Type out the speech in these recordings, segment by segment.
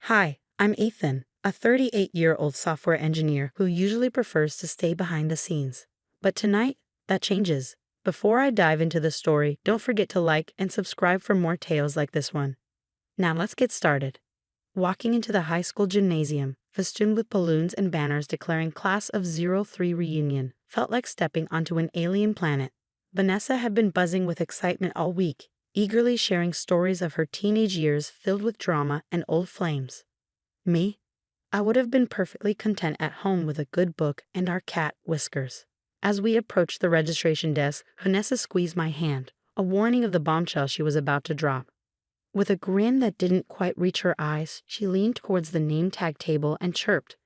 Hi, I'm Ethan, a 38-year-old software engineer who usually prefers to stay behind the scenes. But tonight, that changes. Before I dive into the story, don't forget to like and subscribe for more tales like this one. Now let's get started. Walking into the high school gymnasium, festooned with balloons and banners declaring Class of '03 reunion, felt like stepping onto an alien planet. Vanessa had been buzzing with excitement all week, eagerly sharing stories of her teenage years filled with drama and old flames. Me? I would have been perfectly content at home with a good book and our cat, Whiskers. As we approached the registration desk, Vanessa squeezed my hand, a warning of the bombshell she was about to drop. With a grin that didn't quite reach her eyes, she leaned towards the name tag table and chirped,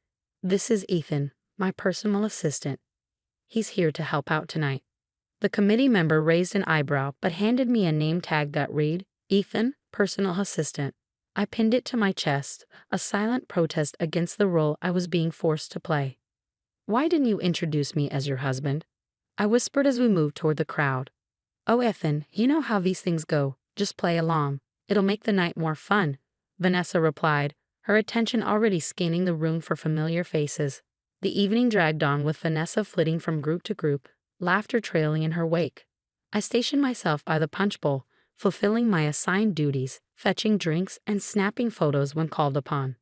"This is Ethan, my personal assistant. He's here to help out tonight." The committee member raised an eyebrow but handed me a name tag that read, "Ethan, personal assistant." I pinned it to my chest, a silent protest against the role I was being forced to play. "Why didn't you introduce me as your husband?" I whispered as we moved toward the crowd. "Oh, Ethan, you know how these things go. Just play along. It'll make the night more fun," Vanessa replied, her attention already scanning the room for familiar faces. The evening dragged on with Vanessa flitting from group to group, laughter trailing in her wake. I stationed myself by the punch bowl, fulfilling my assigned duties, fetching drinks and snapping photos when called upon.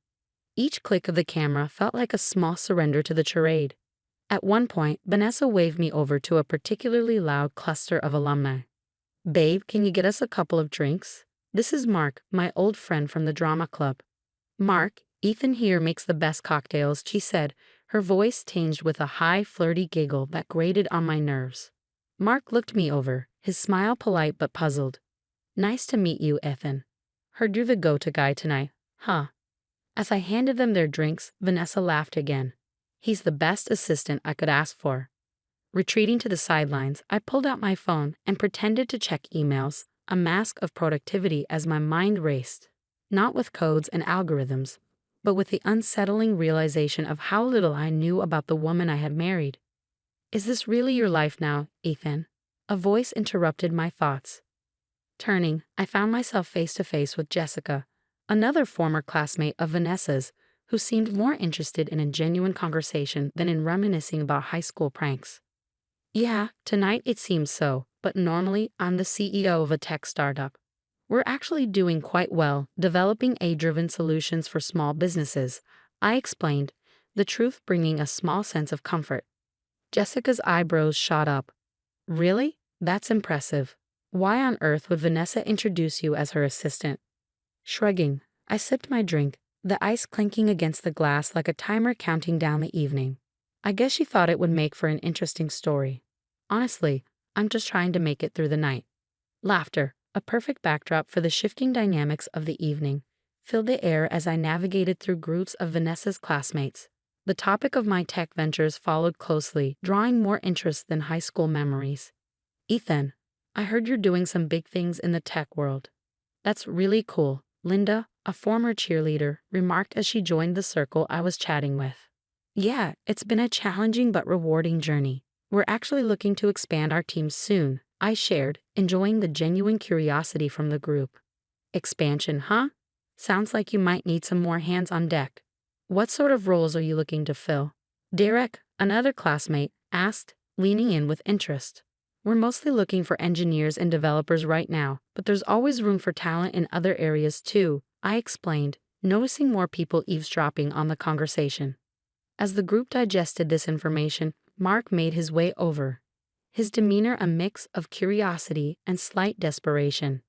Each click of the camera felt like a small surrender to the charade. At one point, Vanessa waved me over to a particularly loud cluster of alumni. "Babe, can you get us a couple of drinks? This is Mark, my old friend from the drama club." "Mark, Ethan here makes the best cocktails," she said, her voice tinged with a high, flirty giggle that grated on my nerves. Mark looked me over, his smile polite but puzzled. "Nice to meet you, Ethan. Heard you're the go-to guy tonight, huh?" As I handed them their drinks, Vanessa laughed again. "He's the best assistant I could ask for." Retreating to the sidelines, I pulled out my phone and pretended to check emails, a mask of productivity as my mind raced. Not with codes and algorithms, but with the unsettling realization of how little I knew about the woman I had married. "Is this really your life now, Ethan?" A voice interrupted my thoughts. Turning, I found myself face to face with Jessica, another former classmate of Vanessa's, who seemed more interested in a genuine conversation than in reminiscing about high school pranks. "Yeah, tonight it seems so, but normally I'm the CEO of a tech startup. We're actually doing quite well, developing AI-driven solutions for small businesses," I explained, the truth bringing a small sense of comfort. Jessica's eyebrows shot up. "Really? That's impressive. Why on earth would Vanessa introduce you as her assistant?" Shrugging, I sipped my drink, the ice clinking against the glass like a timer counting down the evening. "I guess she thought it would make for an interesting story. Honestly, I'm just trying to make it through the night." Laughter, a perfect backdrop for the shifting dynamics of the evening, filled the air as I navigated through groups of Vanessa's classmates. The topic of my tech ventures followed closely, drawing more interest than high school memories. "Ethan, I heard you're doing some big things in the tech world." "That's really cool," Linda, a former cheerleader, remarked as she joined the circle I was chatting with. "Yeah, it's been a challenging but rewarding journey. We're actually looking to expand our team soon," I shared, enjoying the genuine curiosity from the group. "Expansion, huh? Sounds like you might need some more hands on deck. What sort of roles are you looking to fill?" Derek, another classmate, asked, leaning in with interest. "We're mostly looking for engineers and developers right now, but there's always room for talent in other areas too," I explained, noticing more people eavesdropping on the conversation. As the group digested this information, Mark made his way over, his demeanor a mix of curiosity and slight desperation.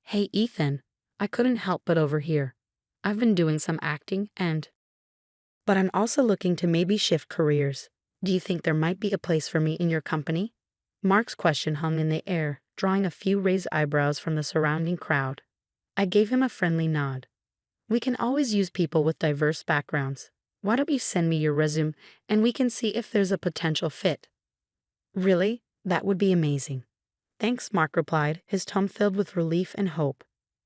"Hey, Ethan, I couldn't help but overhear. I've been doing some acting but I'm also looking to maybe shift careers. Do you think there might be a place for me in your company?" Mark's question hung in the air, drawing a few raised eyebrows from the surrounding crowd. I gave him a friendly nod. "We can always use people with diverse backgrounds. Why don't you send me your resume and we can see if there's a potential fit?" "Really? That would be amazing." "Thanks," Mark replied, his tone filled with relief and hope.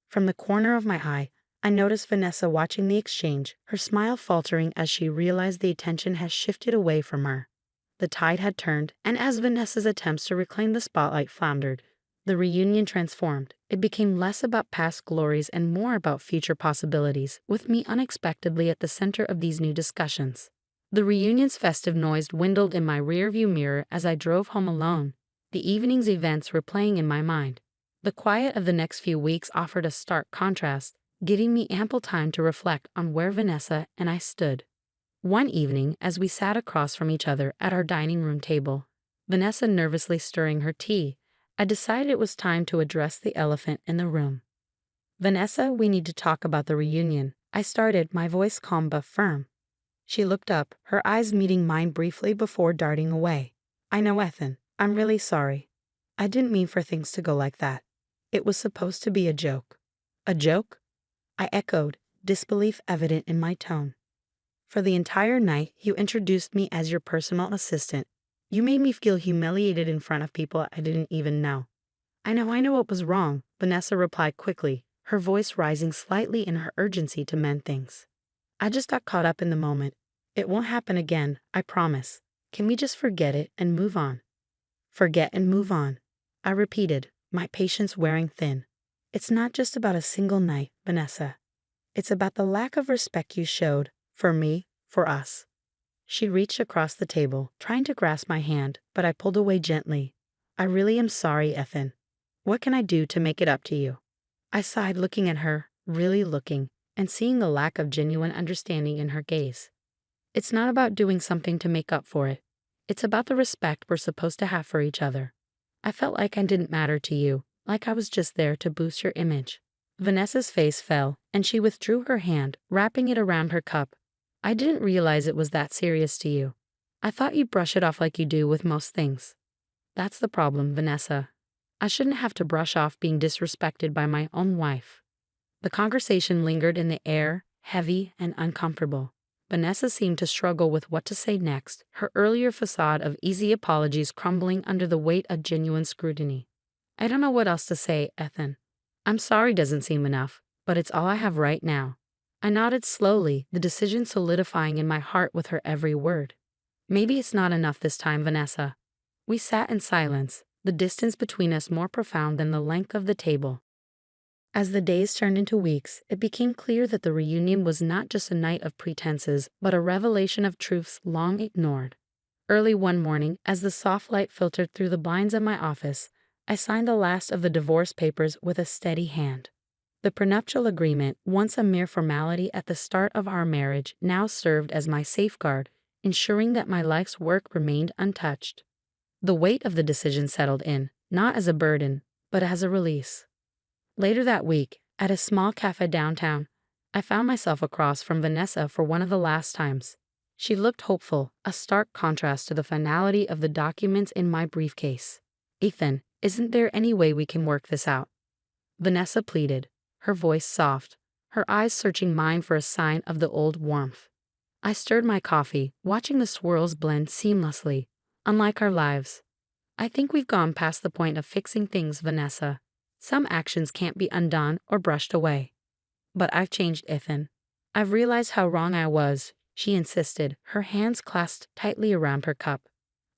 From the corner of my eye, I noticed Vanessa watching the exchange, her smile faltering as she realized the attention had shifted away from her. The tide had turned, and as Vanessa's attempts to reclaim the spotlight floundered, The reunion transformed. It became less about past glories and more about future possibilities, with me unexpectedly at the center of these new discussions. The reunion's festive noise dwindled in my rearview mirror as I drove home alone. The evening's events were playing in my mind. The quiet of the next few weeks offered a stark contrast, giving me ample time to reflect on where Vanessa and I stood. One evening, as we sat across from each other at our dining room table, Vanessa nervously stirring her tea, I decided it was time to address the elephant in the room. "Vanessa, we need to talk about the reunion," I started, my voice calm but firm. She looked up, her eyes meeting mine briefly before darting away. "I know, Ethan. I'm really sorry. I didn't mean for things to go like that. It was supposed to be a joke." "A joke?" I echoed, disbelief evident in my tone. "For the entire night, you introduced me as your personal assistant. You made me feel humiliated in front of people I didn't even know." I know what was wrong," Vanessa replied quickly, her voice rising slightly in her urgency to mend things. "I just got caught up in the moment. It won't happen again, I promise. Can we just forget it and move on?" "Forget and move on," I repeated, my patience wearing thin. "It's not just about a single night, Vanessa. It's about the lack of respect you showed, for me, for us." She reached across the table, trying to grasp my hand, but I pulled away gently. "I really am sorry, Ethan. What can I do to make it up to you?" I sighed, looking at her, really looking, and seeing the lack of genuine understanding in her gaze. "It's not about doing something to make up for it. It's about the respect we're supposed to have for each other. I felt like I didn't matter to you, like I was just there to boost your image." Vanessa's face fell, and she withdrew her hand, wrapping it around her cup. "I didn't realize it was that serious to you. I thought you'd brush it off like you do with most things." "That's the problem, Vanessa. I shouldn't have to brush off being disrespected by my own wife." The conversation lingered in the air, heavy and uncomfortable. Vanessa seemed to struggle with what to say next, her earlier facade of easy apologies crumbling under the weight of genuine scrutiny. "I don't know what else to say, Ethan. I'm sorry doesn't seem enough, but it's all I have right now." I nodded slowly, the decision solidifying in my heart with her every word. "Maybe it's not enough this time, Vanessa." We sat in silence, the distance between us more profound than the length of the table. As the days turned into weeks, it became clear that the reunion was not just a night of pretenses, but a revelation of truths long ignored. Early one morning, as the soft light filtered through the blinds of my office, I signed the last of the divorce papers with a steady hand. The prenuptial agreement, once a mere formality at the start of our marriage, now served as my safeguard, ensuring that my life's work remained untouched. The weight of the decision settled in, not as a burden, but as a release. Later that week, at a small cafe downtown, I found myself across from Vanessa for one of the last times. She looked hopeful, a stark contrast to the finality of the documents in my briefcase. "Ethan, isn't there any way we can work this out?" Vanessa pleaded, her voice soft, her eyes searching mine for a sign of the old warmth. I stirred my coffee, watching the swirls blend seamlessly, unlike our lives. "I think we've gone past the point of fixing things, Vanessa. Some actions can't be undone or brushed away." "But I've changed, Ethan. I've realized how wrong I was," she insisted, her hands clasped tightly around her cup.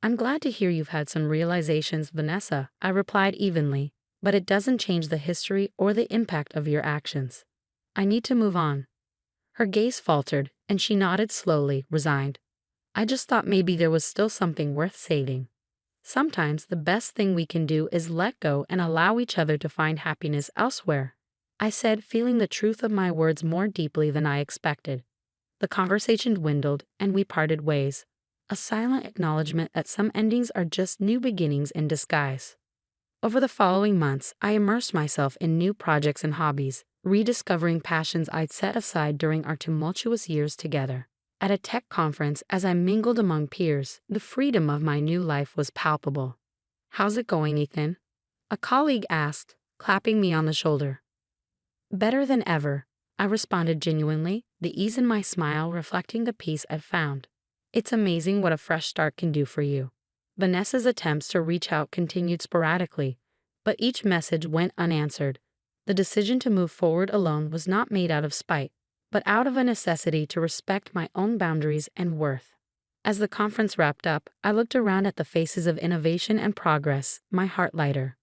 "I'm glad to hear you've had some realizations, Vanessa," I replied evenly, "but it doesn't change the history or the impact of your actions. I need to move on." Her gaze faltered, and she nodded slowly, resigned. "I just thought maybe there was still something worth saving." Sometimes the best thing we can do is let go and allow each other to find happiness elsewhere, I said, feeling the truth of my words more deeply than I expected. The conversation dwindled, and we parted ways, a silent acknowledgement that some endings are just new beginnings in disguise. Over the following months, I immersed myself in new projects and hobbies, rediscovering passions I'd set aside during our tumultuous years together. At a tech conference, as I mingled among peers, the freedom of my new life was palpable. "How's it going, Ethan?" a colleague asked, clapping me on the shoulder. "Better than ever," I responded genuinely, the ease in my smile reflecting the peace I'd found. "It's amazing what a fresh start can do for you." Vanessa's attempts to reach out continued sporadically, but each message went unanswered. The decision to move forward alone was not made out of spite, but out of a necessity to respect my own boundaries and worth. As the conference wrapped up, I looked around at the faces of innovation and progress, my heart lighter.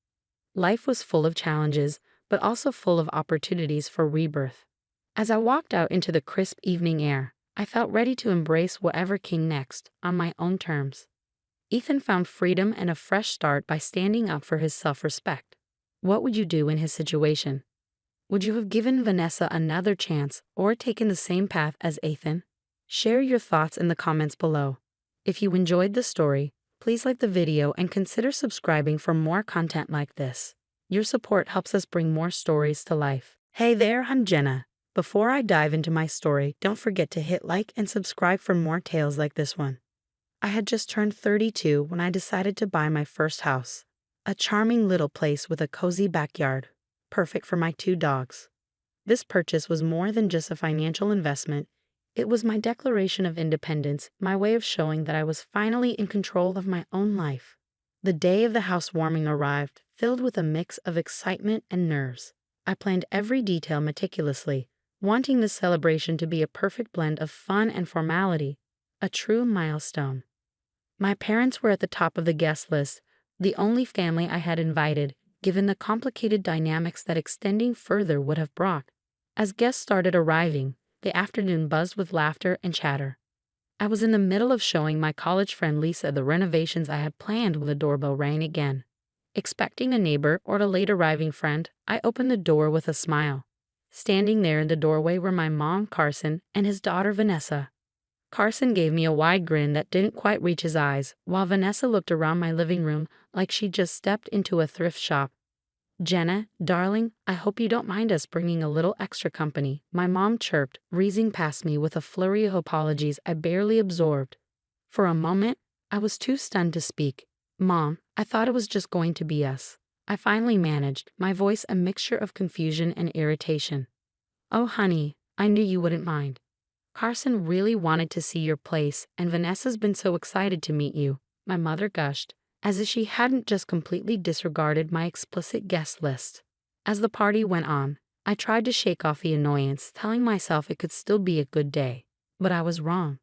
Life was full of challenges, but also full of opportunities for rebirth. As I walked out into the crisp evening air, I felt ready to embrace whatever came next, on my own terms. Ethan found freedom and a fresh start by standing up for his self-respect. What would you do in his situation? Would you have given Vanessa another chance or taken the same path as Ethan? Share your thoughts in the comments below. If you enjoyed the story, please like the video and consider subscribing for more content like this. Your support helps us bring more stories to life. Hey there, I'm Jenna. Before I dive into my story, don't forget to hit like and subscribe for more tales like this one. I had just turned 32 when I decided to buy my first house. A charming little place with a cozy backyard, perfect for my 2 dogs. This purchase was more than just a financial investment. It was my declaration of independence, my way of showing that I was finally in control of my own life. The day of the housewarming arrived, filled with a mix of excitement and nerves. I planned every detail meticulously, wanting this celebration to be a perfect blend of fun and formality, a true milestone. My parents were at the top of the guest list, the only family I had invited, given the complicated dynamics that extending further would have brought. As guests started arriving, the afternoon buzzed with laughter and chatter. I was in the middle of showing my college friend Lisa the renovations I had planned when the doorbell rang again. Expecting a neighbor or a late arriving friend, I opened the door with a smile. Standing there in the doorway were my mom, Carson, and his daughter, Vanessa. Carson gave me a wide grin that didn't quite reach his eyes, while Vanessa looked around my living room like she'd just stepped into a thrift shop. "Jenna, darling, I hope you don't mind us bringing a little extra company," my mom chirped, breezing past me with a flurry of apologies I barely absorbed. For a moment, I was too stunned to speak. "Mom, I thought it was just going to be us," I finally managed, my voice a mixture of confusion and irritation. "Oh honey, I knew you wouldn't mind. Carson really wanted to see your place, and Vanessa's been so excited to meet you," my mother gushed, as if she hadn't just completely disregarded my explicit guest list. As the party went on, I tried to shake off the annoyance, telling myself it could still be a good day. But I was wrong.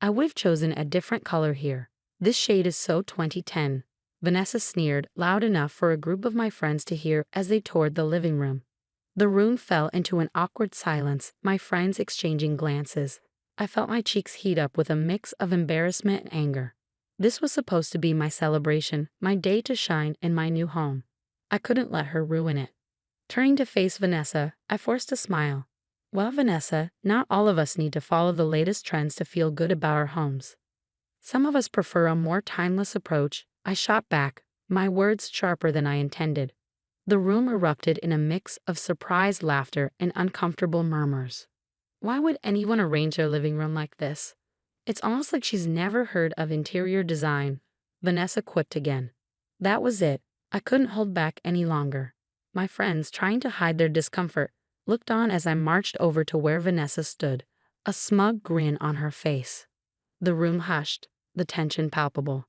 "I would have chosen a different color here. This shade is so 2010, Vanessa sneered, loud enough for a group of my friends to hear as they toured the living room. The room fell into an awkward silence, my friends exchanging glances. I felt my cheeks heat up with a mix of embarrassment and anger. This was supposed to be my celebration, my day to shine in my new home. I couldn't let her ruin it. Turning to face Vanessa, I forced a smile. "Well, Vanessa, not all of us need to follow the latest trends to feel good about our homes. Some of us prefer a more timeless approach," I shot back, my words sharper than I intended. The room erupted in a mix of surprised laughter and uncomfortable murmurs. "Why would anyone arrange their living room like this? It's almost like she's never heard of interior design," Vanessa quipped again. That was it. I couldn't hold back any longer. My friends, trying to hide their discomfort, looked on as I marched over to where Vanessa stood, a smug grin on her face. The room hushed, the tension palpable.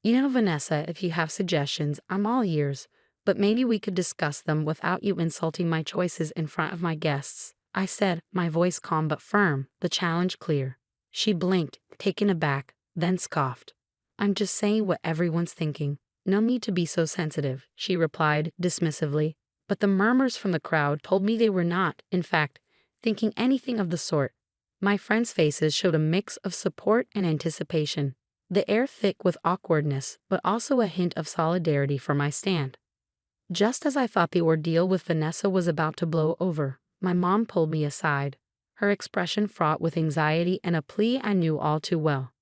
"You know, Vanessa, if you have suggestions, I'm all ears, but maybe we could discuss them without you insulting my choices in front of my guests," I said, my voice calm but firm, the challenge clear. She blinked, taken aback, then scoffed. "I'm just saying what everyone's thinking. No need to be so sensitive," she replied dismissively. But the murmurs from the crowd told me they were not, in fact, thinking anything of the sort. My friends' faces showed a mix of support and anticipation, the air thick with awkwardness, but also a hint of solidarity for my stand. Just as I thought the ordeal with Vanessa was about to blow over, my mom pulled me aside, her expression fraught with anxiety and a plea I knew all too well.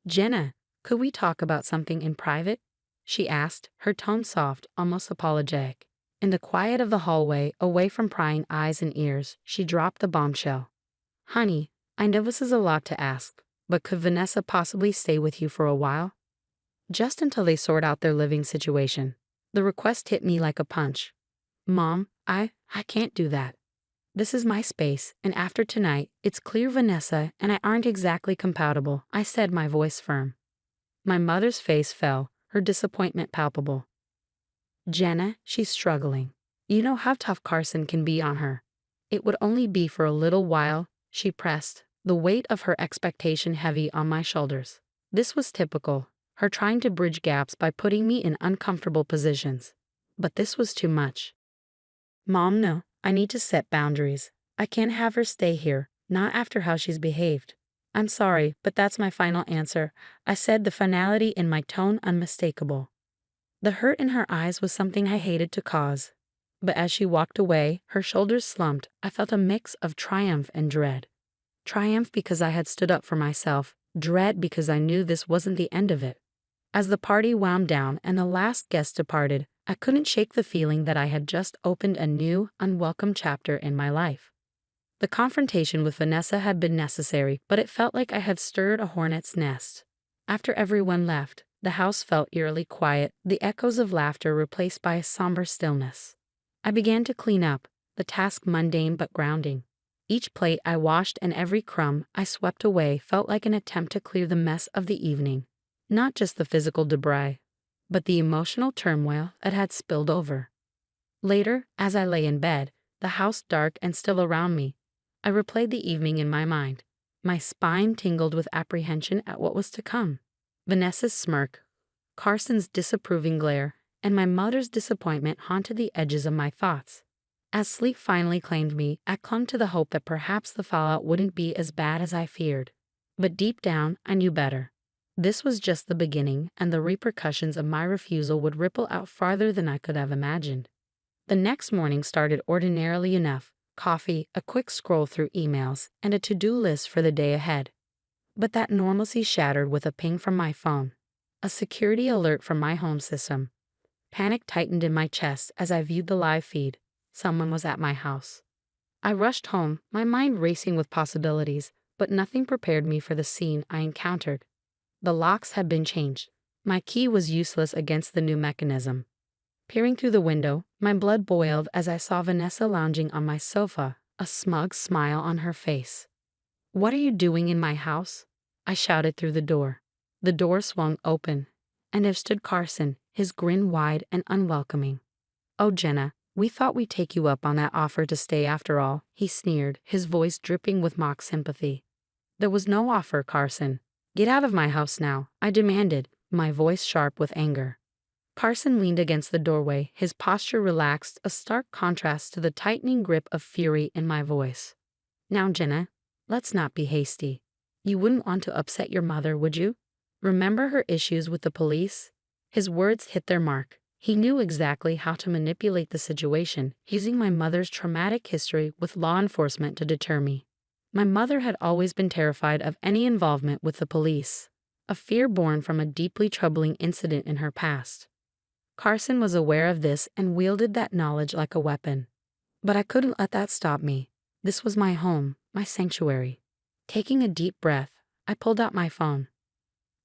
"Jenna, could we talk about something in private?" she asked, her tone soft, almost apologetic. In the quiet of the hallway, away from prying eyes and ears, she dropped the bombshell. "Honey, I know this is a lot to ask, but could Vanessa possibly stay with you for a while? Just until they sort out their living situation." The request hit me like a punch. "Mom, I can't do that. This is my space, and after tonight, it's clear Vanessa and I aren't exactly compatible," I said, my voice firm. My mother's face fell, her disappointment palpable. "Jenna, she's struggling. You know how tough Carson can be on her. It would only be for a little while," she pressed, the weight of her expectation heavy on my shoulders. This was typical, her trying to bridge gaps by putting me in uncomfortable positions. but this was too much. Mom, no, I need to set boundaries. I can't have her stay here, not after how she's behaved. I'm sorry, but that's my final answer, I said, the finality in my tone unmistakable. The hurt in her eyes was something I hated to cause. But as she walked away, her shoulders slumped. I felt a mix of triumph and dread. Triumph because I had stood up for myself, dread because I knew this wasn't the end of it. As the party wound down and the last guest departed, I couldn't shake the feeling that I had just opened a new, unwelcome chapter in my life. The confrontation with Vanessa had been necessary, but it felt like I had stirred a hornet's nest. After everyone left, the house felt eerily quiet, the echoes of laughter replaced by a somber stillness. I began to clean up, the task mundane but grounding. Each plate I washed and every crumb I swept away felt like an attempt to clear the mess of the evening. Not just the physical debris, but the emotional turmoil that had spilled over. Later, as I lay in bed, the house dark and still around me, I replayed the evening in my mind. My spine tingled with apprehension at what was to come. Vanessa's smirk, Carson's disapproving glare, and my mother's disappointment haunted the edges of my thoughts. As sleep finally claimed me, I clung to the hope that perhaps the fallout wouldn't be as bad as I feared. But deep down, I knew better. This was just the beginning, and the repercussions of my refusal would ripple out farther than I could have imagined. The next morning started ordinarily enough: coffee, a quick scroll through emails, and a to-do list for the day ahead. But that normalcy shattered with a ping from my phone, a security alert from my home system. Panic tightened in my chest as I viewed the live feed. Someone was at my house. I rushed home, my mind racing with possibilities, but nothing prepared me for the scene I encountered. The locks had been changed. My key was useless against the new mechanism. Peering through the window, my blood boiled as I saw Vanessa lounging on my sofa, a smug smile on her face. "What are you doing in my house?" I shouted through the door. The door swung open, and there stood Carson, his grin wide and unwelcoming. "Oh, Jenna, we thought we'd take you up on that offer to stay after all," he sneered, his voice dripping with mock sympathy. "There was no offer, Carson. Get out of my house now," I demanded, my voice sharp with anger. Carson leaned against the doorway, his posture relaxed, a stark contrast to the tightening grip of fury in my voice. "Now, Jenna, let's not be hasty. You wouldn't want to upset your mother, would you? Remember her issues with the police?" His words hit their mark. He knew exactly how to manipulate the situation, using my mother's traumatic history with law enforcement to deter me. My mother had always been terrified of any involvement with the police, a fear born from a deeply troubling incident in her past. Carson was aware of this and wielded that knowledge like a weapon. But I couldn't let that stop me. This was my home, my sanctuary. Taking a deep breath, I pulled out my phone.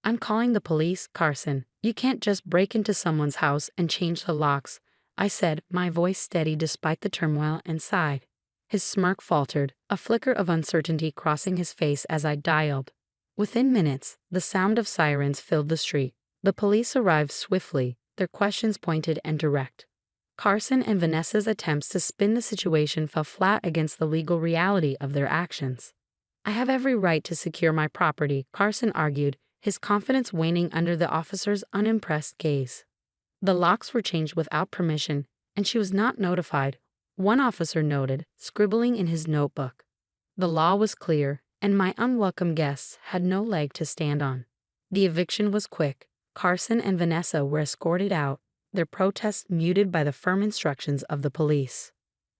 "I'm calling the police, Carson. You can't just break into someone's house and change the locks," I said, my voice steady despite the turmoil inside. His smirk faltered, a flicker of uncertainty crossing his face as I dialed. Within minutes, the sound of sirens filled the street. The police arrived swiftly, their questions pointed and direct. Carson and Vanessa's attempts to spin the situation fell flat against the legal reality of their actions. "I have every right to secure my property," Carson argued, his confidence waning under the officer's unimpressed gaze. "The locks were changed without permission, and she was not notified," one officer noted, scribbling in his notebook. The law was clear, and my unwelcome guests had no leg to stand on. The eviction was quick. Carson and Vanessa were escorted out, their protests muted by the firm instructions of the police.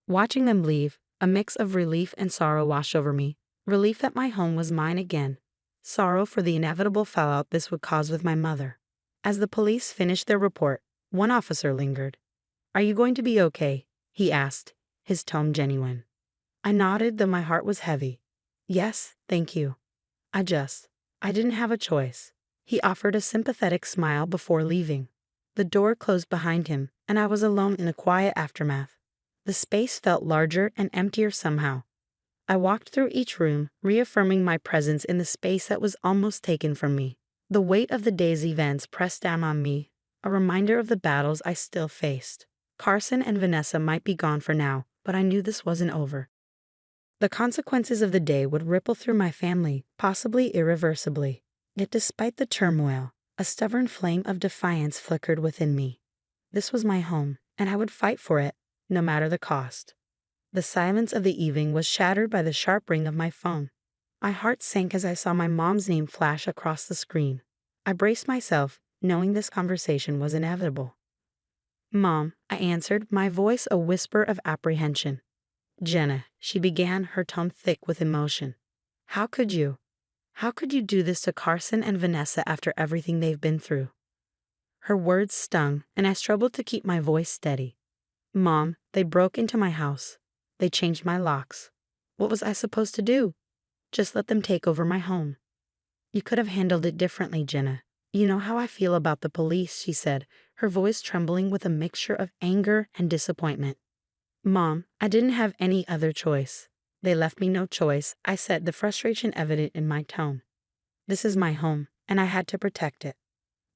Watching them leave, a mix of relief and sorrow washed over me. Relief that my home was mine again. Sorrow for the inevitable fallout this would cause with my mother. As the police finished their report, one officer lingered. "Are you going to be okay?" he asked, his tone genuine. I nodded, though my heart was heavy. "Yes, thank you. I didn't have a choice." He offered a sympathetic smile before leaving. The door closed behind him, and I was alone in a quiet aftermath. The space felt larger and emptier somehow. I walked through each room, reaffirming my presence in the space that was almost taken from me. The weight of the day's events pressed down on me, a reminder of the battles I still faced. Carson and Vanessa might be gone for now, but I knew this wasn't over. The consequences of the day would ripple through my family, possibly irreversibly. Yet despite the turmoil, a stubborn flame of defiance flickered within me. This was my home, and I would fight for it, no matter the cost. The silence of the evening was shattered by the sharp ring of my phone. My heart sank as I saw my mom's name flash across the screen. I braced myself, knowing this conversation was inevitable. "Mom," I answered, my voice a whisper of apprehension. "Jenna," she began, her tone thick with emotion. "How could you? How could you do this to Carson and Vanessa after everything they've been through?" Her words stung, and I struggled to keep my voice steady. "Mom, they broke into my house. They changed my locks. What was I supposed to do? Just let them take over my home." "You could have handled it differently, Jenna. You know how I feel about the police," she said, her voice trembling with a mixture of anger and disappointment. "Mom, I didn't have any other choice. They left me no choice," I said, the frustration evident in my tone. "This is my home, and I had to protect it."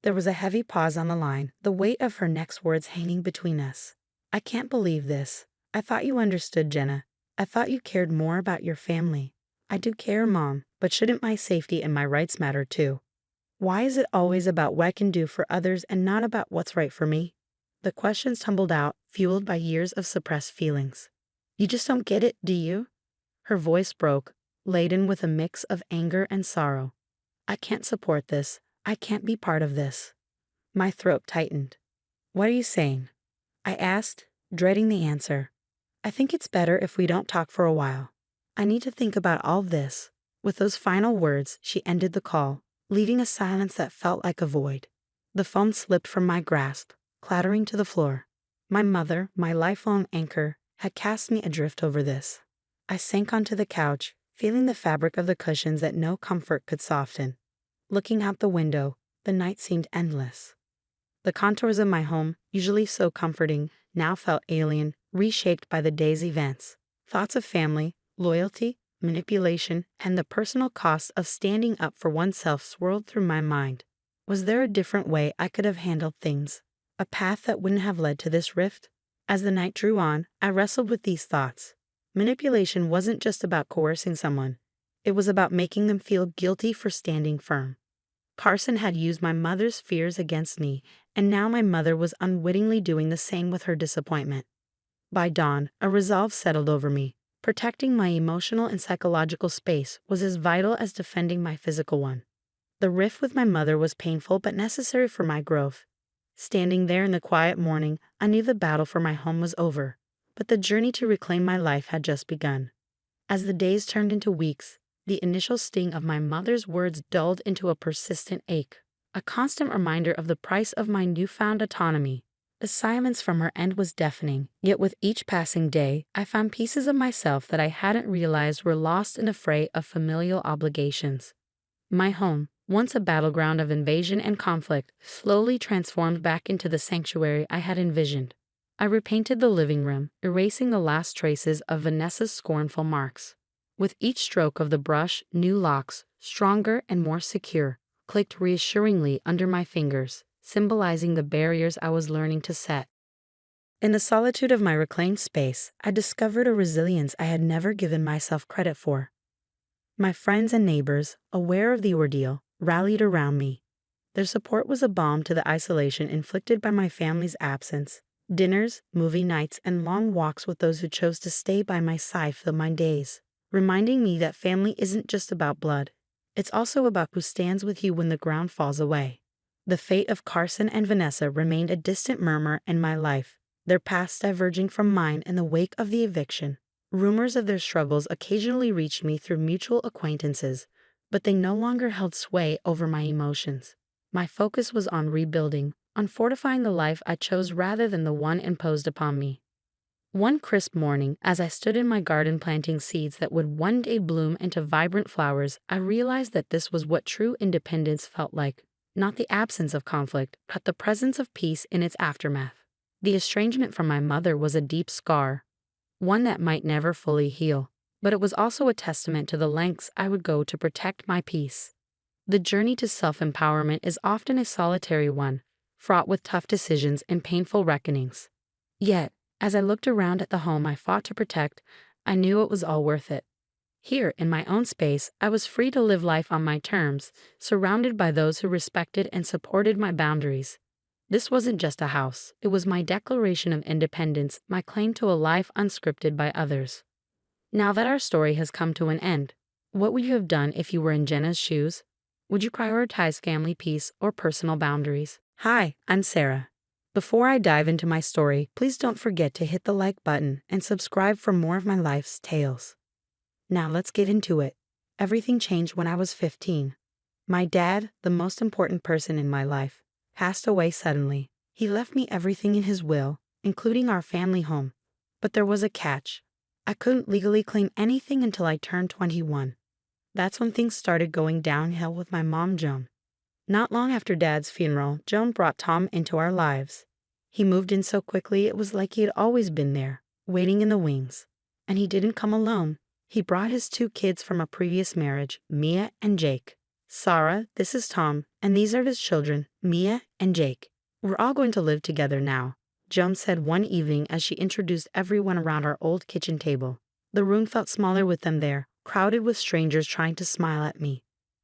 There was a heavy pause on the line, the weight of her next words hanging between us. "I can't believe this. I thought you understood, Jenna. I thought you cared more about your family." "I do care, Mom, but shouldn't my safety and my rights matter too? Why is it always about what I can do for others and not about what's right for me?" The questions tumbled out, fueled by years of suppressed feelings. "You just don't get it, do you?" Her voice broke, laden with a mix of anger and sorrow. "I can't support this. I can't be part of this." My throat tightened. "What are you saying?" I asked, dreading the answer. "I think it's better if we don't talk for a while. I need to think about all this." With those final words, she ended the call, leaving a silence that felt like a void. The phone slipped from my grasp, clattering to the floor. My mother, my lifelong anchor, had cast me adrift over this. I sank onto the couch, feeling the fabric of the cushions that no comfort could soften. Looking out the window, the night seemed endless. The contours of my home, usually so comforting, now felt alien, reshaped by the day's events. Thoughts of family, loyalty, manipulation, and the personal cost of standing up for oneself swirled through my mind. Was there a different way I could have handled things? A path that wouldn't have led to this rift? As the night drew on, I wrestled with these thoughts. Manipulation wasn't just about coercing someone. It was about making them feel guilty for standing firm. Carson had used my mother's fears against me, and now my mother was unwittingly doing the same with her disappointment. By dawn, a resolve settled over me. Protecting my emotional and psychological space was as vital as defending my physical one. The rift with my mother was painful but necessary for my growth. Standing there in the quiet morning, I knew the battle for my home was over, but the journey to reclaim my life had just begun. As the days turned into weeks, the initial sting of my mother's words dulled into a persistent ache, a constant reminder of the price of my newfound autonomy. The silence from her end was deafening, yet with each passing day, I found pieces of myself that I hadn't realized were lost in a fray of familial obligations. My home, once a battleground of invasion and conflict, slowly transformed back into the sanctuary I had envisioned. I repainted the living room, erasing the last traces of Vanessa's scornful marks. With each stroke of the brush, new locks, stronger and more secure, clicked reassuringly under my fingers, symbolizing the barriers I was learning to set. In the solitude of my reclaimed space, I discovered a resilience I had never given myself credit for. My friends and neighbors, aware of the ordeal, rallied around me. Their support was a balm to the isolation inflicted by my family's absence. Dinners, movie nights, and long walks with those who chose to stay by my side filled my days, reminding me that family isn't just about blood. It's also about who stands with you when the ground falls away. The fate of Carson and Vanessa remained a distant murmur in my life, their paths diverging from mine in the wake of the eviction. Rumors of their struggles occasionally reached me through mutual acquaintances, but they no longer held sway over my emotions. My focus was on rebuilding, on fortifying the life I chose rather than the one imposed upon me. One crisp morning, as I stood in my garden planting seeds that would one day bloom into vibrant flowers, I realized that this was what true independence felt like. Not the absence of conflict, but the presence of peace in its aftermath. The estrangement from my mother was a deep scar, one that might never fully heal, but it was also a testament to the lengths I would go to protect my peace. The journey to self-empowerment is often a solitary one, fraught with tough decisions and painful reckonings. Yet, as I looked around at the home I fought to protect, I knew it was all worth it. Here, in my own space, I was free to live life on my terms, surrounded by those who respected and supported my boundaries. This wasn't just a house, it was my declaration of independence, my claim to a life unscripted by others. Now that our story has come to an end, what would you have done if you were in Jenna's shoes? Would you prioritize family peace or personal boundaries? Hi, I'm Sarah. Before I dive into my story, please don't forget to hit the like button and subscribe for more of my life's tales. Now let's get into it. Everything changed when I was 15. My dad, the most important person in my life, passed away suddenly. He left me everything in his will, including our family home. But there was a catch. I couldn't legally claim anything until I turned 21. That's when things started going downhill with my mom, Joan. Not long after Dad's funeral, Joan brought Tom into our lives. He moved in so quickly it was like he had always been there, waiting in the wings. And he didn't come alone. He brought his 2 kids from a previous marriage, Mia and Jake. Sarah, this is Tom, and these are his children, Mia and Jake. We're all going to live together now, Joan said one evening as she introduced everyone around our old kitchen table. The room felt smaller with them there, crowded with strangers trying to smile at me.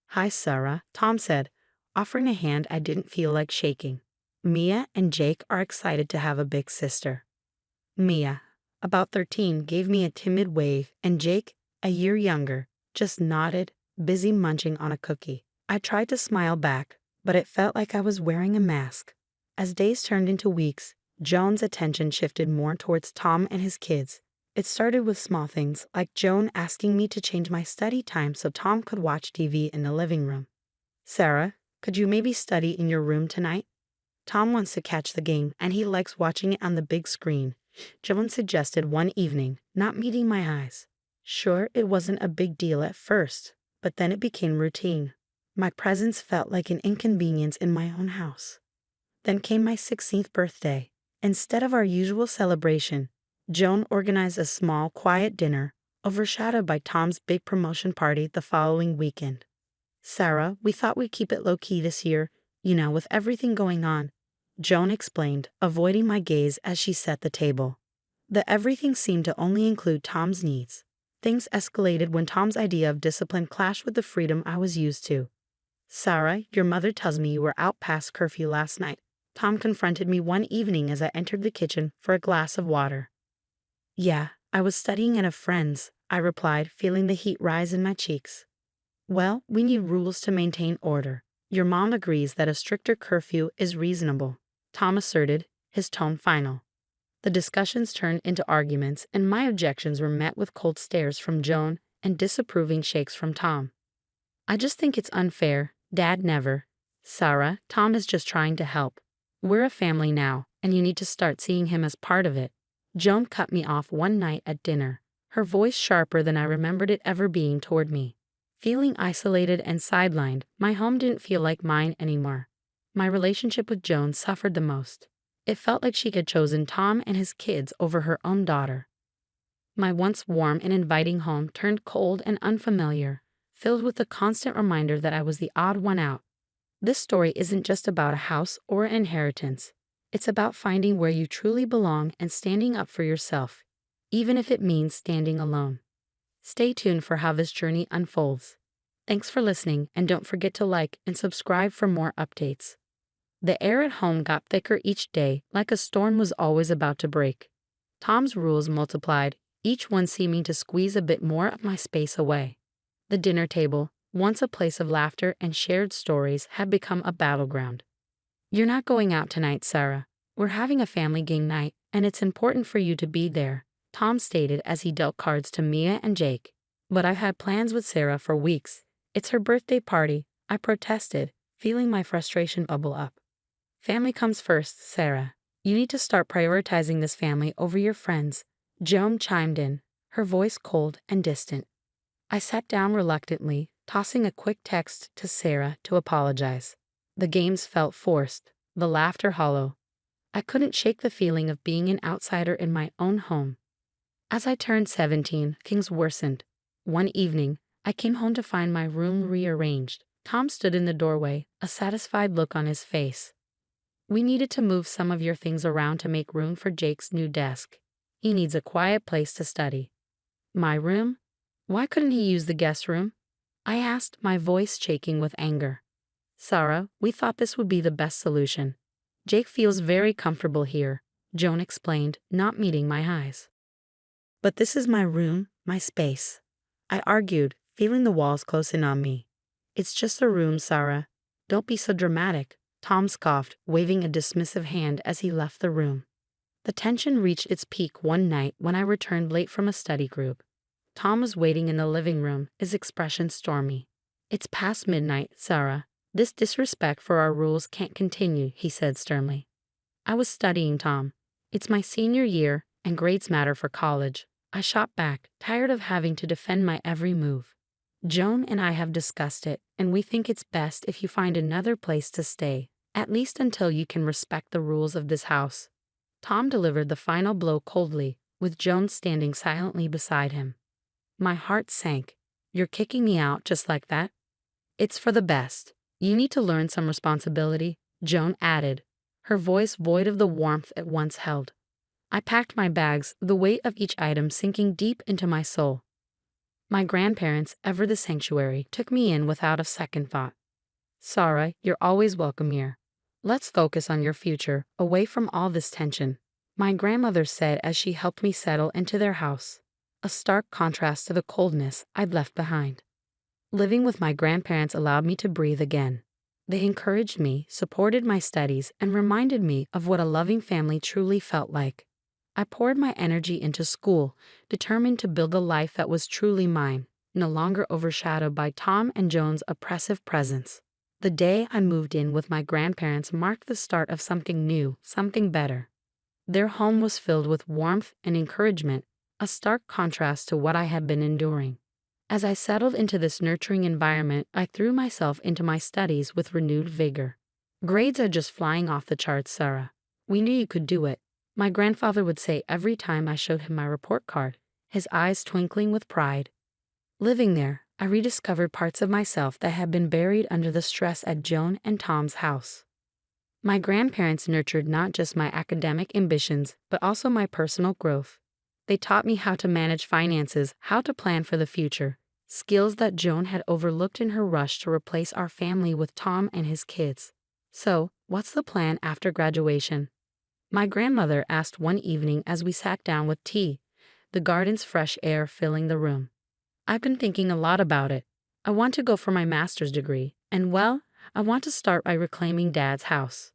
Hi, Sarah, Tom said, offering a hand I didn't feel like shaking. Mia and Jake are excited to have a big sister. Mia, about 13, gave me a timid wave, and Jake, a year younger, just nodded, busy munching on a cookie. I tried to smile back, but it felt like I was wearing a mask. As days turned into weeks, Joan's attention shifted more towards Tom and his kids. It started with small things, like Joan asking me to change my study time so Tom could watch TV in the living room. Sarah, could you maybe study in your room tonight? Tom wants to catch the game, and he likes watching it on the big screen, Joan suggested one evening, not meeting my eyes. Sure, it wasn't a big deal at first, but then it became routine. My presence felt like an inconvenience in my own house. Then came my 16th birthday. Instead of our usual celebration, Joan organized a small, quiet dinner, overshadowed by Tom's big promotion party the following weekend. Sarah, we thought we'd keep it low-key this year, with everything going on, Joan explained, avoiding my gaze as she set the table. The everything seemed to only include Tom's needs. Things escalated when Tom's idea of discipline clashed with the freedom I was used to. Sarah, your mother tells me you were out past curfew last night. Tom confronted me one evening as I entered the kitchen for a glass of water. Yeah, I was studying at a friend's, I replied, feeling the heat rise in my cheeks. Well, we need rules to maintain order. Your mom agrees that a stricter curfew is reasonable, Tom asserted, his tone final. The discussions turned into arguments, and my objections were met with cold stares from Joan and disapproving shakes from Tom. I just think it's unfair. Dad never. Sarah, Tom is just trying to help. We're a family now, and you need to start seeing him as part of it. Joan cut me off one night at dinner, her voice sharper than I remembered it ever being toward me. Feeling isolated and sidelined, my home didn't feel like mine anymore. My relationship with Joan suffered the most. It felt like she had chosen Tom and his kids over her own daughter. My once warm and inviting home turned cold and unfamiliar, filled with the constant reminder that I was the odd one out. This story isn't just about a house or an inheritance. It's about finding where you truly belong and standing up for yourself, even if it means standing alone. Stay tuned for how this journey unfolds. Thanks for listening, and don't forget to like and subscribe for more updates. The air at home got thicker each day, like a storm was always about to break. Tom's rules multiplied, each one seeming to squeeze a bit more of my space away. The dinner table, once a place of laughter and shared stories, had become a battleground. You're not going out tonight, Sarah. We're having a family game night, and it's important for you to be there, Tom stated as he dealt cards to Mia and Jake. But I've had plans with Sarah for weeks. It's her birthday party, I protested, feeling my frustration bubble up. Family comes first, Sarah. You need to start prioritizing this family over your friends, Joan chimed in, her voice cold and distant. I sat down reluctantly, tossing a quick text to Sarah to apologize. The games felt forced, the laughter hollow. I couldn't shake the feeling of being an outsider in my own home. As I turned 17, things worsened. One evening, I came home to find my room rearranged. Tom stood in the doorway, a satisfied look on his face. We needed to move some of your things around to make room for Jake's new desk. He needs a quiet place to study. My room? Why couldn't he use the guest room? I asked, my voice shaking with anger. Sarah, we thought this would be the best solution. Jake feels very comfortable here, Joan explained, not meeting my eyes. But this is my room, my space, I argued, feeling the walls close in on me. It's just a room, Sarah. Don't be so dramatic, Tom scoffed, waving a dismissive hand as he left the room. The tension reached its peak one night when I returned late from a study group. Tom was waiting in the living room, his expression stormy. It's past midnight, Sarah. This disrespect for our rules can't continue, he said sternly. I was studying, Tom. It's my senior year, and grades matter for college. I shot back, tired of having to defend my every move. Joan and I have discussed it, and we think it's best if you find another place to stay, at least until you can respect the rules of this house. Tom delivered the final blow coldly, with Joan standing silently beside him. My heart sank. You're kicking me out just like that? It's for the best. You need to learn some responsibility, Joan added, her voice void of the warmth it once held. I packed my bags, the weight of each item sinking deep into my soul. My grandparents, ever the sanctuary, took me in without a second thought. Sarah, you're always welcome here. Let's focus on your future, away from all this tension, my grandmother said as she helped me settle into their house, a stark contrast to the coldness I'd left behind. Living with my grandparents allowed me to breathe again. They encouraged me, supported my studies, and reminded me of what a loving family truly felt like. I poured my energy into school, determined to build a life that was truly mine, no longer overshadowed by Tom and Joan's oppressive presence. The day I moved in with my grandparents marked the start of something new, something better. Their home was filled with warmth and encouragement, a stark contrast to what I had been enduring. As I settled into this nurturing environment, I threw myself into my studies with renewed vigor. Grades are just flying off the charts, Sarah. We knew you could do it, my grandfather would say every time I showed him my report card, his eyes twinkling with pride. Living there, I rediscovered parts of myself that had been buried under the stress at Joan and Tom's house. My grandparents nurtured not just my academic ambitions, but also my personal growth. They taught me how to manage finances, how to plan for the future, skills that Joan had overlooked in her rush to replace our family with Tom and his kids. So, what's the plan after graduation? My grandmother asked one evening as we sat down with tea, the garden's fresh air filling the room. I've been thinking a lot about it. I want to go for my master's degree, and well, I want to start by reclaiming Dad's house.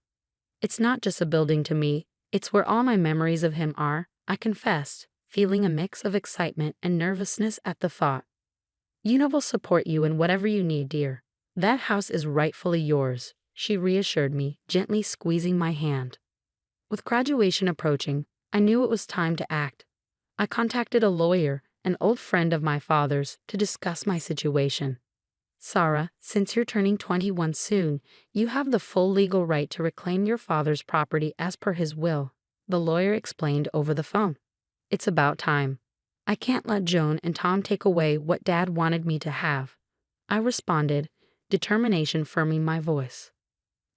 It's not just a building to me, it's where all my memories of him are, I confessed, feeling a mix of excitement and nervousness at the thought. Una will support you in whatever you need, dear. That house is rightfully yours, she reassured me, gently squeezing my hand. With graduation approaching, I knew it was time to act. I contacted a lawyer, an old friend of my father's, to discuss my situation. Sarah, since you're turning 21 soon, you have the full legal right to reclaim your father's property as per his will, the lawyer explained over the phone. It's about time. I can't let Joan and Tom take away what Dad wanted me to have, I responded, determination firming my voice.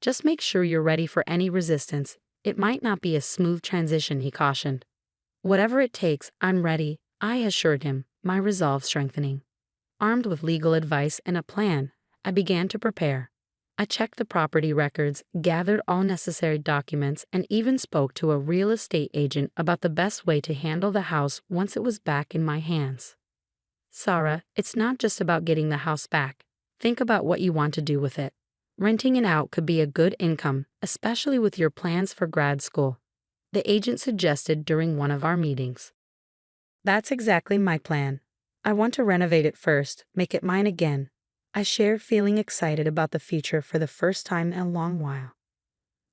Just make sure you're ready for any resistance. It might not be a smooth transition, he cautioned. Whatever it takes, I'm ready, I assured him, my resolve strengthening. Armed with legal advice and a plan, I began to prepare. I checked the property records, gathered all necessary documents, and even spoke to a real estate agent about the best way to handle the house once it was back in my hands. Sarah, it's not just about getting the house back. Think about what you want to do with it. Renting it out could be a good income, especially with your plans for grad school, the agent suggested during one of our meetings. That's exactly my plan. I want to renovate it first, make it mine again, I shared, feeling excited about the future for the first time in a long while.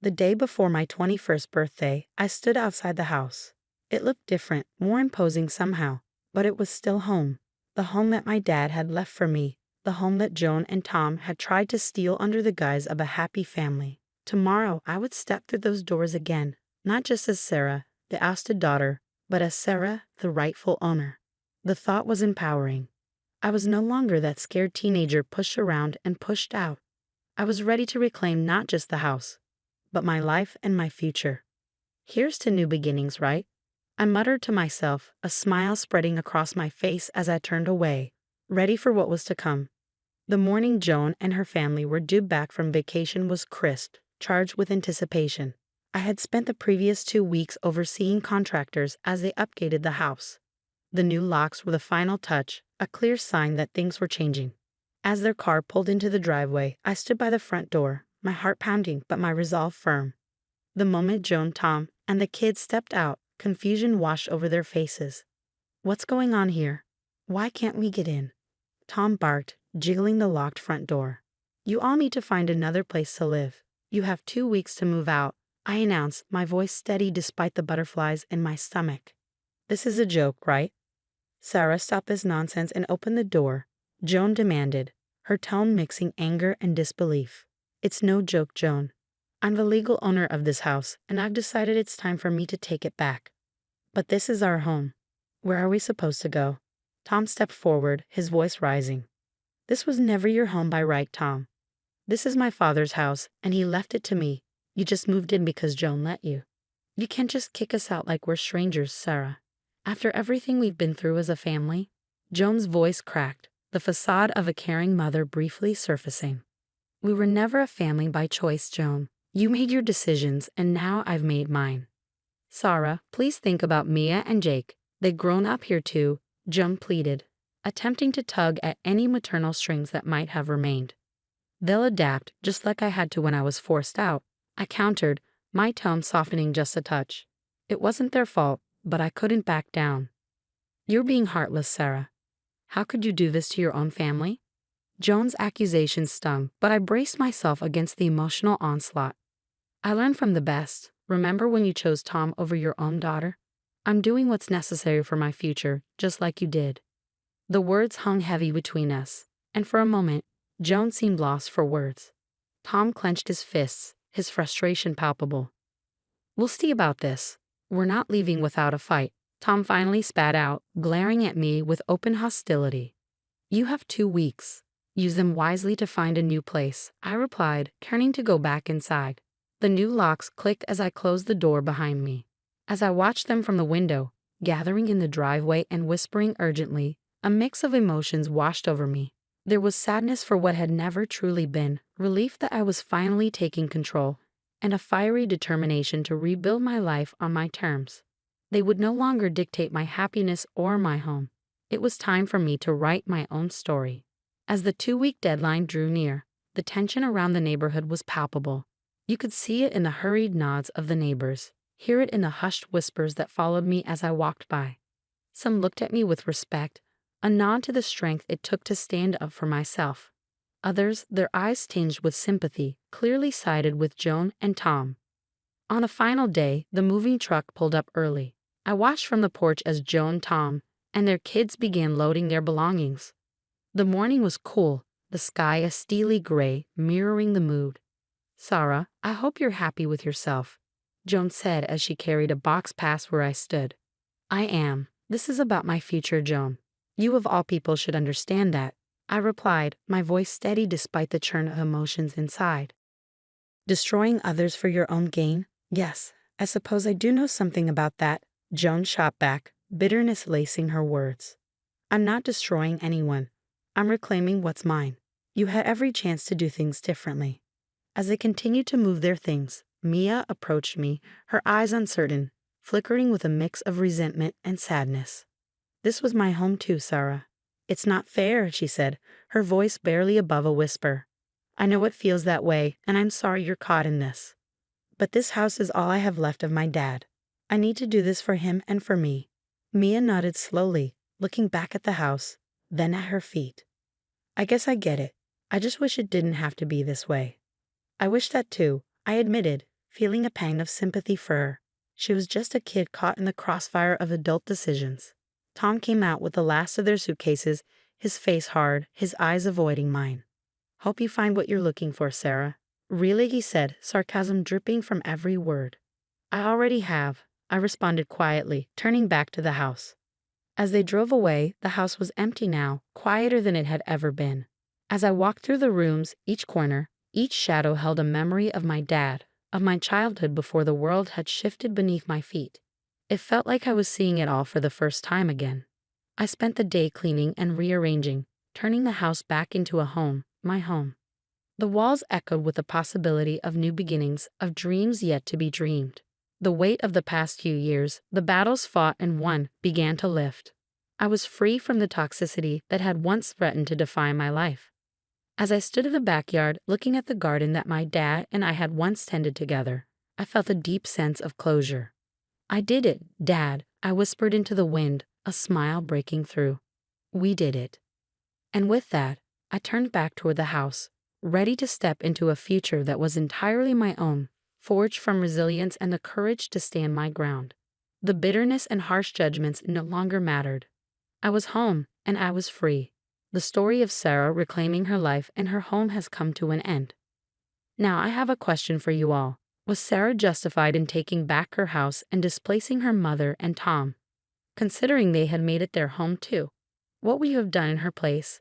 The day before my 21st birthday, I stood outside the house. It looked different, more imposing somehow, but it was still home. The home that my dad had left for me, the home that Joan and Tom had tried to steal under the guise of a happy family. Tomorrow I would step through those doors again, not just as Sarah, the ousted daughter, but as Sarah, the rightful owner. The thought was empowering. I was no longer that scared teenager pushed around and pushed out. I was ready to reclaim not just the house, but my life and my future. Here's to new beginnings, right? I muttered to myself, a smile spreading across my face as I turned away, ready for what was to come. The morning Joan and her family were due back from vacation was crisp, charged with anticipation. I had spent the previous 2 weeks overseeing contractors as they updated the house. The new locks were the final touch, a clear sign that things were changing. As their car pulled into the driveway, I stood by the front door, my heart pounding but my resolve firm. The moment Joan, Tom, and the kids stepped out, confusion washed over their faces. "What's going on here? Why can't we get in?" Tom barked, jiggling the locked front door. "You all need to find another place to live. You have 2 weeks to move out," I announced, my voice steady despite the butterflies in my stomach. "This is a joke, right?" "Sarah, stop this nonsense and open the door," Joan demanded, her tone mixing anger and disbelief. "It's no joke, Joan. I'm the legal owner of this house, and I've decided it's time for me to take it back. But this is our home. Where are we supposed to go?" Tom stepped forward, his voice rising. "This was never your home by right, Tom. This is my father's house, and he left it to me. You just moved in because Joan let you. You can't just kick us out like we're strangers, Sarah. After everything we've been through as a family." Joan's voice cracked, the facade of a caring mother briefly surfacing. "We were never a family by choice, Joan. You made your decisions, and now I've made mine. Sarah, please think about Mia and Jake. They've grown up here too," Joan pleaded, attempting to tug at any maternal strings that might have remained. "They'll adapt, just like I had to when I was forced out," I countered, my tone softening just a touch. It wasn't their fault, but I couldn't back down. "You're being heartless, Sarah. How could you do this to your own family?" Joan's accusation stung, but I braced myself against the emotional onslaught. "I learned from the best. Remember when you chose Tom over your own daughter? I'm doing what's necessary for my future, just like you did." The words hung heavy between us, and for a moment, Joan seemed lost for words. Tom clenched his fists, his frustration palpable. "We'll see about this. We're not leaving without a fight," Tom finally spat out, glaring at me with open hostility. "You have 2 weeks. Use them wisely to find a new place," I replied, turning to go back inside. The new locks clicked as I closed the door behind me. As I watched them from the window, gathering in the driveway and whispering urgently, a mix of emotions washed over me. There was sadness for what had never truly been, relief that I was finally taking control, and a fiery determination to rebuild my life on my terms. They would no longer dictate my happiness or my home. It was time for me to write my own story. As the 2-week deadline drew near, the tension around the neighborhood was palpable. You could see it in the hurried nods of the neighbors, hear it in the hushed whispers that followed me as I walked by. Some looked at me with respect, a nod to the strength it took to stand up for myself. Others, their eyes tinged with sympathy, clearly sided with Joan and Tom. On the final day, the moving truck pulled up early. I watched from the porch as Joan, Tom, and their kids began loading their belongings. The morning was cool, the sky a steely gray, mirroring the mood. "Sarah, I hope you're happy with yourself," Joan said as she carried a box past where I stood. "I am. This is about my future, Joan. You of all people should understand that," I replied, my voice steady despite the churn of emotions inside. "Destroying others for your own gain? Yes, I suppose I do know something about that," Joan shot back, bitterness lacing her words. "I'm not destroying anyone. I'm reclaiming what's mine. You had every chance to do things differently." As they continued to move their things, Mia approached me, her eyes uncertain, flickering with a mix of resentment and sadness. "This was my home too, Sarah. It's not fair," she said, her voice barely above a whisper. "I know it feels that way, and I'm sorry you're caught in this. But this house is all I have left of my dad. I need to do this for him and for me." Mia nodded slowly, looking back at the house, then at her feet. "I guess I get it. I just wish it didn't have to be this way." "I wish that too," I admitted, feeling a pang of sympathy for her. She was just a kid caught in the crossfire of adult decisions. Tom came out with the last of their suitcases, his face hard, his eyes avoiding mine. "Hope you find what you're looking for, Sarah." "Really?" he said, sarcasm dripping from every word. "I already have," I responded quietly, turning back to the house. As they drove away, the house was empty now, quieter than it had ever been. As I walked through the rooms, each corner, each shadow held a memory of my dad, of my childhood before the world had shifted beneath my feet. It felt like I was seeing it all for the first time again. I spent the day cleaning and rearranging, turning the house back into a home, my home. The walls echoed with the possibility of new beginnings, of dreams yet to be dreamed. The weight of the past few years, the battles fought and won, began to lift. I was free from the toxicity that had once threatened to define my life. As I stood in the backyard looking at the garden that my dad and I had once tended together, I felt a deep sense of closure. "I did it, Dad," I whispered into the wind, a smile breaking through. "We did it." And with that, I turned back toward the house, ready to step into a future that was entirely my own, forged from resilience and the courage to stand my ground. The bitterness and harsh judgments no longer mattered. I was home, and I was free. The story of Sarah reclaiming her life and her home has come to an end. Now I have a question for you all. Was Sarah justified in taking back her house and displacing her mother and Tom, considering they had made it their home too? What would you have done in her place?